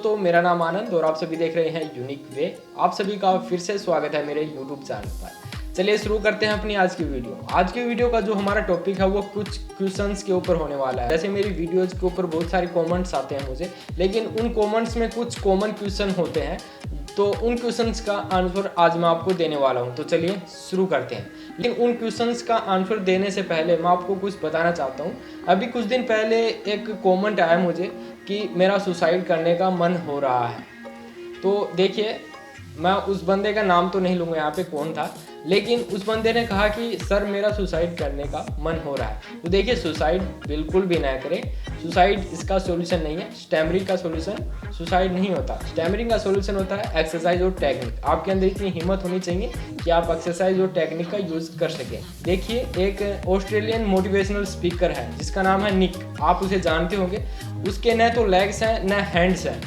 दोस्तों, मेरा नाम आनंद और आप सभी देख रहे हैं यूनिक वे। आप सभी का फिर से स्वागत है मेरे यूट्यूब चैनल पर। चलिए शुरू करते हैं अपनी आज की वीडियो। आज की वीडियो का जो हमारा टॉपिक है वो कुछ क्वेश्चंस के ऊपर होने वाला है। जैसे मेरी वीडियोज़ के ऊपर बहुत सारे कमेंट्स आते हैं मुझे, लेकिन उन कमेंट्स में कुछ कॉमन क्वेश्चन होते हैं, तो उन क्वेश्चंस का आंसर आज मैं आपको देने वाला हूं। तो चलिए शुरू करते हैं। लेकिन उन क्वेश्चंस का आंसर देने से पहले मैं आपको कुछ बताना चाहता हूं। अभी कुछ दिन पहले एक कमेंट आया मुझे कि मेरा सुसाइड करने का मन हो रहा है। तो देखिए, मैं उस बंदे का नाम तो नहीं लूँगा यहाँ पे कौन था, लेकिन उस बंदे ने कहा कि सर मेरा सुसाइड करने का मन हो रहा है। तो देखिए, सुसाइड बिल्कुल भी ना करें। सुसाइड इसका सॉल्यूशन नहीं है। स्टैमरिंग का सॉल्यूशन सुसाइड नहीं होता। स्टैमरिंग का सॉल्यूशन होता है एक्सरसाइज और टेक्निक। आपके अंदर इतनी हिम्मत होनी चाहिए कि आप एक्सरसाइज और टेक्निक का यूज़ कर सकें। देखिए, एक ऑस्ट्रेलियन मोटिवेशनल स्पीकर है जिसका नाम है निक। आप उसे जानते होंगे। उसके न तो लेग्स हैं न हैंड्स हैं,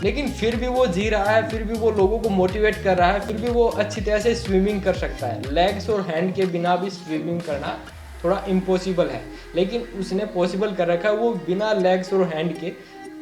लेकिन फिर भी वो जी रहा है, फिर भी वो लोगों को मोटिवेट कर रहा है, फिर भी वो अच्छी तरह से स्विमिंग कर सकता है। लेग्स और हैंड के बिना भी स्विमिंग करना थोड़ा इम्पॉसिबल है, लेकिन उसने पॉसिबल कर रखा है। वो बिना लेग्स और हैंड के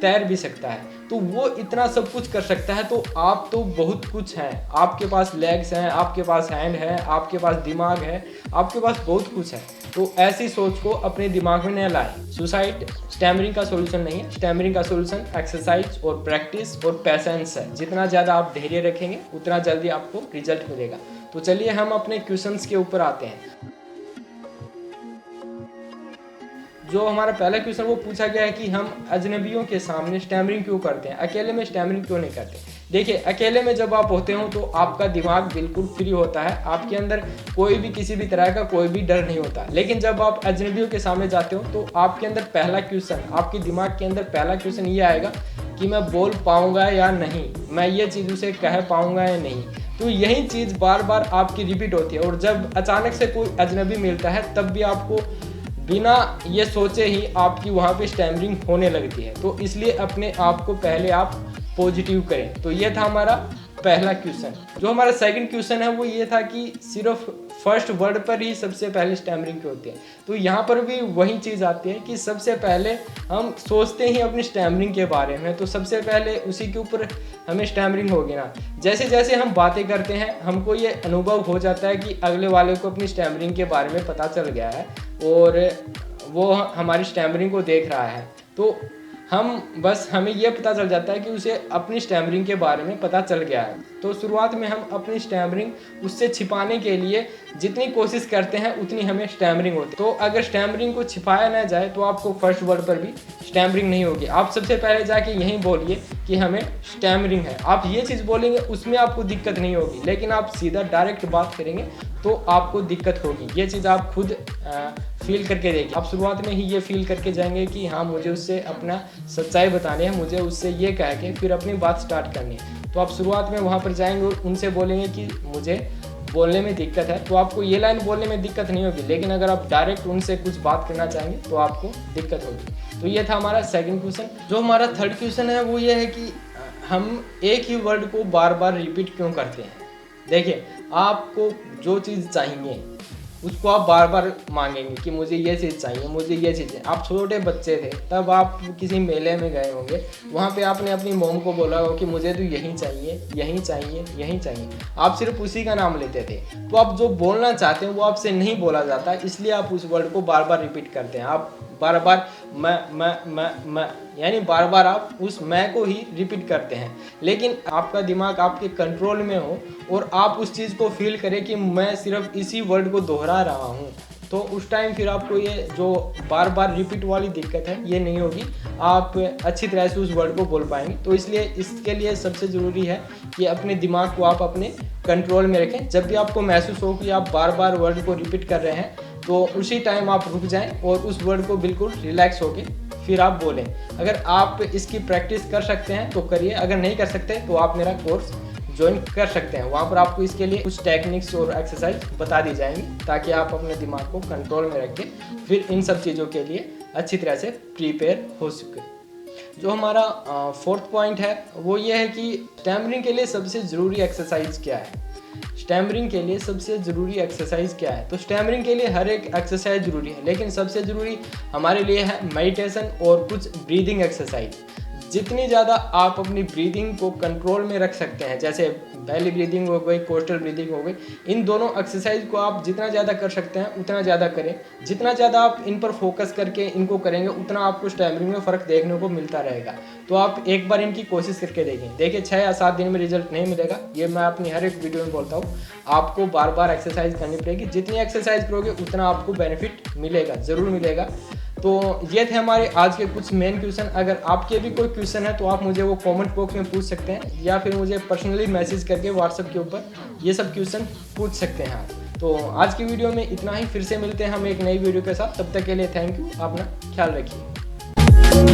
तैर भी सकता है। तो वो इतना सब कुछ कर सकता है, तो आप तो बहुत कुछ हैं। आपके पास लेग्स हैं, आपके पास हैंड है, आपके पास दिमाग है, आपके पास बहुत कुछ है। तो ऐसी सोच को अपने दिमाग में न लाएं। सुसाइड स्टैमरिंग का सॉल्यूशन नहीं है। स्टैमरिंग का सॉल्यूशन एक्सरसाइज और प्रैक्टिस और पैशेंस है। जितना ज़्यादा आप धैर्य रखेंगे उतना जल्दी आपको रिजल्ट मिलेगा। तो चलिए हम अपने क्वेश्चंस के ऊपर आते हैं। जो हमारा पहला क्वेश्चन वो पूछा गया है कि हम अजनबियों के सामने स्टैमरिंग क्यों करते हैं, अकेले में स्टैमरिंग क्यों नहीं करते। देखिए, अकेले में जब आप होते हो तो आपका दिमाग बिल्कुल फ्री होता है। आपके अंदर कोई भी किसी भी तरह का कोई भी डर नहीं होता। लेकिन जब आप अजनबियों के सामने जाते हो तो आपके अंदर पहला क्वेश्चन, आपके दिमाग के अंदर पहला क्वेश्चन ये आएगा कि मैं बोल पाऊँगा या नहीं, मैं ये चीज़ उसे कह पाऊँगा या नहीं। तो यही चीज़ बार बार आपकी रिपीट होती है। और जब अचानक से कोई अजनबी मिलता है तब भी आपको बिना ये सोचे ही आपकी वहाँ पे स्टैमरिंग होने लगती है। तो इसलिए अपने आप को पहले आप पॉजिटिव करें। तो ये था हमारा पहला क्वेश्चन। जो हमारा सेकंड क्वेश्चन है वो ये था कि सिर्फ फर्स्ट वर्ड पर ही सबसे पहले स्टैमरिंग क्यों होती है। तो यहाँ पर भी वही चीज़ आती है कि सबसे पहले हम सोचते ही अपनी स्टैमरिंग के बारे में, तो सबसे पहले उसी के ऊपर हमें स्टैमरिंग होगी ना। जैसे जैसे हम बातें करते हैं हमको ये अनुभव हो जाता है कि अगले वाले को अपनी स्टैमरिंग के बारे में पता चल गया है और वो हमारी स्टैमरिंग को देख रहा है। तो हमें ये पता चल जाता है कि उसे अपनी स्टैमरिंग के बारे में पता चल गया है। तो शुरुआत में हम अपनी स्टैमरिंग उससे छिपाने के लिए जितनी कोशिश करते हैं उतनी हमें स्टैमरिंग होती है। तो अगर स्टैमरिंग को छिपाया ना जाए तो आपको फर्स्ट वर्ड पर भी स्टैमरिंग नहीं होगी। आप सबसे पहले जाके यही बोलिए कि हमें स्टैमरिंग है। आप ये चीज़ बोलेंगे उसमें आपको दिक्कत नहीं होगी, लेकिन आप सीधा डायरेक्ट बात करेंगे तो आपको दिक्कत होगी। ये चीज़ आप खुद फील करके देखिए। आप शुरुआत में ही ये फील करके जाएंगे कि हाँ, मुझे उससे अपना सच्चाई बतानी है, मुझे उससे ये कह के फिर अपनी बात स्टार्ट करनी है। तो आप शुरुआत में वहाँ पर जाएंगे और उनसे बोलेंगे कि मुझे बोलने में दिक्कत है। तो आपको ये लाइन बोलने में दिक्कत नहीं होगी, लेकिन अगर आप डायरेक्ट उनसे कुछ बात करना चाहेंगे तो आपको दिक्कत होगी। तो ये था हमारा सेकंड क्वेश्चन। जो हमारा थर्ड क्वेश्चन है वो ये है कि हम एक ही वर्ड को बार बार रिपीट क्यों करते हैं। देखिए, आपको जो चीज़ चाहिए उसको आप बार बार मांगेंगे कि मुझे ये चीज़ चाहिए, मुझे ये चीज़ चाहिए। आप छोटे बच्चे थे तब आप किसी मेले में गए होंगे, वहाँ पे आपने अपनी मॉम को बोला हो कि मुझे तो यही चाहिए, यही चाहिए, यही चाहिए। आप सिर्फ उसी का नाम लेते थे। तो आप जो बोलना चाहते हैं वो आपसे नहीं बोला जाता, इसलिए आप उस वर्ड को बार बार रिपीट करते हैं। आप बार बार मैं यानी बार बार आप उस मैं को ही रिपीट करते हैं। लेकिन आपका दिमाग आपके कंट्रोल में हो और आप उस चीज़ को फील करें कि मैं सिर्फ इसी वर्ड को दोहरा रहा हूँ, तो उस टाइम फिर आपको ये जो बार बार रिपीट वाली दिक्कत है ये नहीं होगी। आप अच्छी तरह से उस वर्ड को बोल पाएंगे। तो इसलिए इसके लिए सबसे ज़रूरी है कि अपने दिमाग को आप अपने कंट्रोल में रखें। जब भी आपको महसूस हो कि आप बार बार वर्ड को रिपीट कर रहे हैं तो उसी टाइम आप रुक जाएं और उस वर्ड को बिल्कुल रिलैक्स होके फिर आप बोलें। अगर आप इसकी प्रैक्टिस कर सकते हैं तो करिए, अगर नहीं कर सकते तो आप मेरा कोर्स ज्वाइन कर सकते हैं। वहाँ पर आपको इसके लिए कुछ टेक्निक्स और एक्सरसाइज बता दी जाएंगी ताकि आप अपने दिमाग को कंट्रोल में रख के फिर इन सब चीज़ों के लिए अच्छी तरह से प्रिपेयर हो सके। जो हमारा फोर्थ पॉइंट है वो ये है कि स्टैमरिंग के लिए सबसे ज़रूरी एक्सरसाइज क्या है। स्टैमरिंग के लिए सबसे ज़रूरी एक्सरसाइज क्या है। तो स्टैमरिंग के लिए हर एक एक्सरसाइज ज़रूरी है, लेकिन सबसे ज़रूरी हमारे लिए है मेडिटेशन और कुछ ब्रीदिंग एक्सरसाइज। जितनी ज़्यादा आप अपनी ब्रीदिंग को कंट्रोल में रख सकते हैं, जैसे बेली ब्रीदिंग हो गई, कोस्टल ब्रीदिंग हो गई, इन दोनों एक्सरसाइज को आप जितना ज़्यादा कर सकते हैं उतना ज़्यादा करें। जितना ज़्यादा आप इन पर फोकस करके इनको करेंगे उतना आपको स्टैमिना में फ़र्क देखने को मिलता रहेगा। तो आप एक बार इनकी कोशिश करके देखें। देखिए 6 या 7 दिन में रिजल्ट नहीं मिलेगा, ये मैं अपनी हर एक वीडियो में बोलता हूँ। आपको बार बार एक्सरसाइज करनी पड़ेगी, जितनी एक्सरसाइज करोगे उतना आपको बेनिफिट मिलेगा, ज़रूर मिलेगा। तो ये थे हमारे आज के कुछ मेन क्वेश्चन। अगर आपके भी कोई क्वेश्चन है तो आप मुझे वो कमेंट बॉक्स में पूछ सकते हैं, या फिर मुझे पर्सनली मैसेज करके व्हाट्सएप के ऊपर ये सब क्वेश्चन पूछ सकते हैं आप। तो आज की वीडियो में इतना ही, फिर से मिलते हैं हम एक नई वीडियो के साथ। तब तक के लिए थैंक यू, अपना ख्याल रखिए।